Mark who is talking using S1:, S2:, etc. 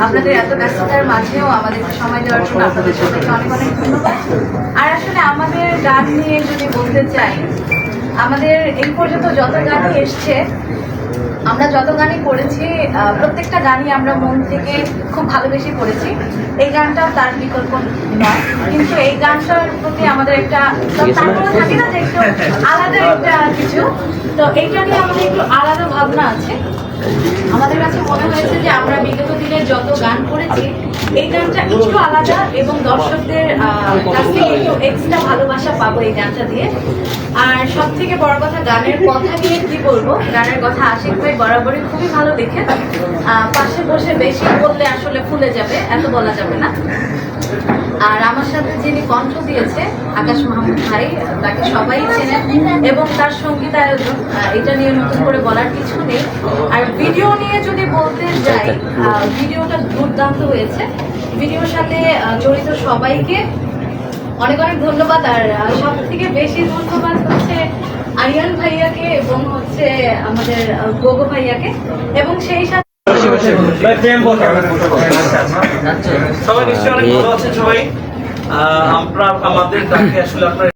S1: আপনাদের এত ব্যস্ততার মাঝেও আমাদেরকে সময় দেওয়ার জন্য আপনাদের সবাইকে অনেক অনেক ধন্যবাদ। আর আসলে আমাদের গান নিয়ে যদি বলতে চাই, আমাদের এই পর্যন্ত যত গানই এসছে, আমরা যত গানই করেছি প্রত্যেকটা গানই আমরা মন থেকে খুব ভালোবেসে করেছি। এই গানটাও তার বিকল্প নয়, কিন্তু এই গানটার প্রতি আমাদের একটা তারপরে থাকে না যে একটু আলাদা একটা কিছু, তো এইটা নিয়ে আমাদের একটু আলাদা ভাবনা আছে। আমাদের কাছে মনে হয়েছে যে আমরা বিগত দিনে যত গান করেছি এই গানটা একটু আলাদা এবং দর্শকদের কাছ থেকে একটু এক্সট্রা ভালোবাসা পাবো এই গানটা দিয়ে। আর সব থেকে বড় কথা, গানের কথা নিয়ে কি বলবো, গানের কথা আশিক ভাই বরাবরই খুবই ভালো দেখে, পাশে বসে বেশি বললে আসলে ফুলে যাবে, এত বলা যাবে না। আর আমার সাথে যিনি কণ্ঠ দিয়েছে আকাশ মাহমুদ ভাই, তাকে সবাই চেনেন এবং তার সঙ্গীতায়োজন, এটা নিয়ে নতুন করে বলার কিছু নেই। আর ভিডিও নিয়ে যদি বলতে যাই, ভিডিওটা দুর্দান্ত হয়েছে। ভিডিওর সাথে জড়িত সবাইকে অনেক অনেক ধন্যবাদ। আর সব থেকে বেশি ধন্যবাদ হচ্ছে আরিয়ান ভাইয়াকে এবং হচ্ছে আমাদের গোগো ভাইয়াকে, এবং সেই সাথে
S2: সবাই নিশ্চয়ই অনেক ভালো আছেন। সবাই আমরা আমাদের আসলে আপনার